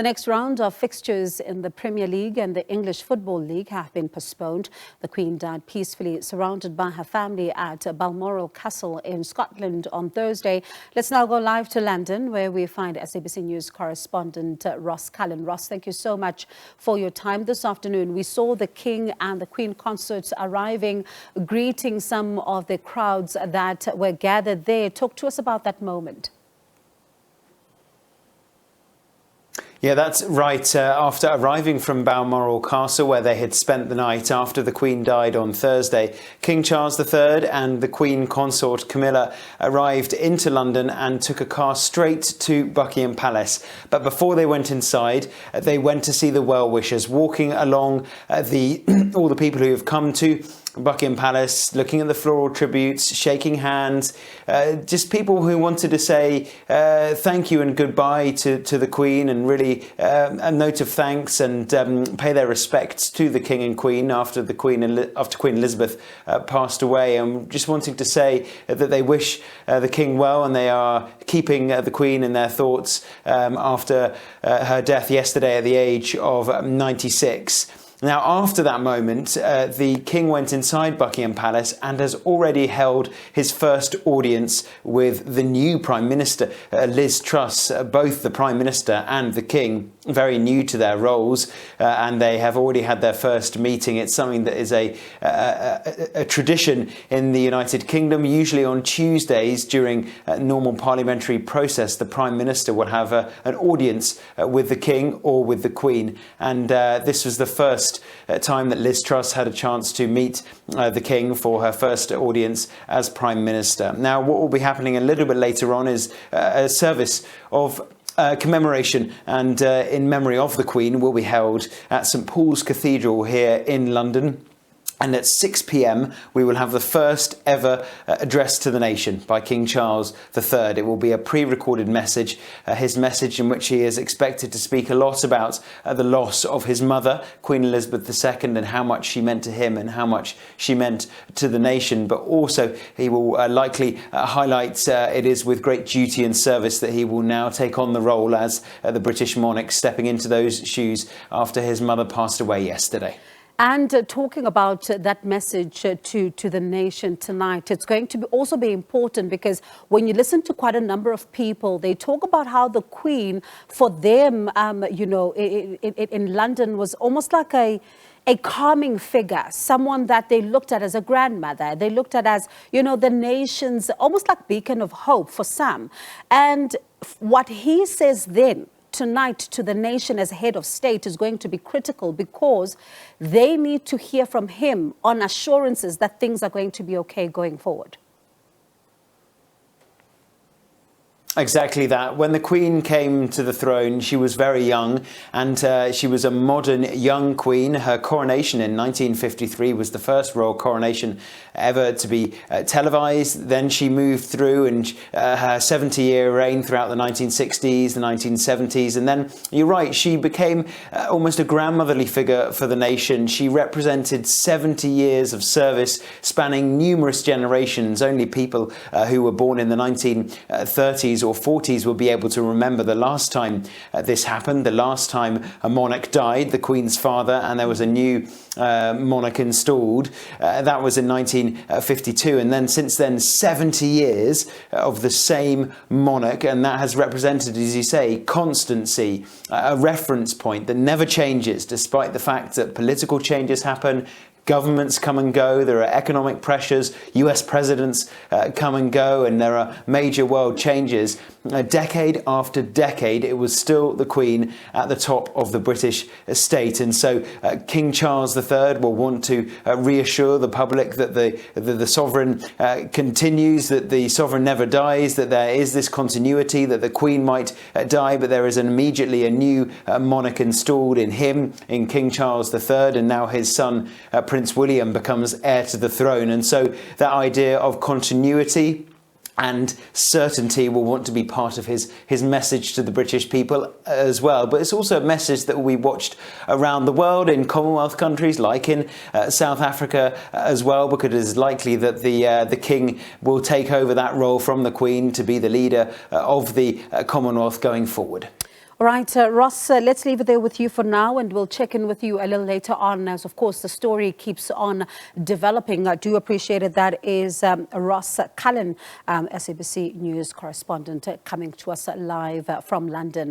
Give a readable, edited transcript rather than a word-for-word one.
The next round of fixtures in the Premier League and the English Football League have been postponed. The Queen died peacefully surrounded by her family at Balmoral Castle in Scotland on Thursday. Let's now go live to London, where we find SABC News Correspondent Cullen. Ross, thank you so much for your time this afternoon. We saw the King and the Queen consorts arriving, greeting some of the crowds that were gathered there. Talk to us about that moment. Yeah, that's right. After arriving from Balmoral Castle, where they had spent the night after the Queen died on Thursday, King Charles III and the Queen consort Camilla arrived into London and took a car straight to Buckingham Palace. But before they went inside, they went to see the well-wishers, walking along all the people who have come to Buckingham Palace, looking at the floral tributes, shaking hands, just people who wanted to say thank you and goodbye to the Queen, and really a note of thanks and pay their respects to the King and Queen after Queen Elizabeth passed away, and just wanting to say that they wish the King well, and they are keeping the Queen in their thoughts after her death yesterday at the age of 96. Now, after that moment, the King went inside Buckingham Palace and has already held his first audience with the new Prime Minister, Liz Truss, both the Prime Minister and the King, very new to their roles, and they have already had their first meeting. It's something that is a tradition in the United Kingdom. Usually on Tuesdays during a normal parliamentary process, the Prime Minister will have an audience with the King or with the Queen, and this was the first time that Liz Truss had a chance to meet the King for her first audience as Prime Minister. Now, what will be happening a little bit later on is a service of commemoration and in memory of the Queen will be held at St Paul's Cathedral here in London. And at 6 p.m, we will have the first ever address to the nation by King Charles III. It will be a pre-recorded message, his message in which he is expected to speak a lot about the loss of his mother, Queen Elizabeth II, and how much she meant to him and how much she meant to the nation. But also he will likely highlight it is with great duty and service that he will now take on the role as the British monarch, stepping into those shoes after his mother passed away yesterday. And talking about that message to the nation tonight, it's going to also be important because when you listen to quite a number of people, they talk about how the Queen, for them, in London was almost like a calming figure, someone that they looked at as a grandmother. They looked at as, the nation's almost like beacon of hope for some. And what he says then, tonight to the nation as head of state is going to be critical because they need to hear from him on assurances that things are going to be okay going forward. Exactly that. When the Queen came to the throne, she was very young, and she was a modern young queen. Her coronation in 1953 was the first royal coronation ever to be televised. Then she moved through and her 70-year reign throughout the 1960s, the 1970s. And then, you're right, she became almost a grandmotherly figure for the nation. She represented 70 years of service spanning numerous generations. Only people who were born in the 1930s or 40s will be able to remember the last time this happened, the last time a monarch died, the Queen's father, and there was a new monarch installed. That was in 1952, and then since then 70 years of the same monarch, and that has represented, as you say, constancy, a reference point that never changes despite the fact that political changes happen. Governments come and go, there are economic pressures, US presidents come and go, and there are major world changes. Decade after decade, it was still the Queen at the top of the British state. And so King Charles III will want to reassure the public that the sovereign continues, that the sovereign never dies, that there is this continuity, that the Queen might die, but there is immediately a new monarch installed in him, in King Charles III, and now his son Prince William becomes heir to the throne. And so that idea of continuity and certainty will want to be part of his message to the British people as well. But it's also a message that will be watched around the world in Commonwealth countries like in South Africa as well, because it is likely that the King will take over that role from the Queen to be the leader of the Commonwealth going forward. All right, Ross, let's leave it there with you for now, and we'll check in with you a little later on as, of course, the story keeps on developing. I do appreciate it. That is Ross Cullen, SABC News Correspondent, coming to us live from London.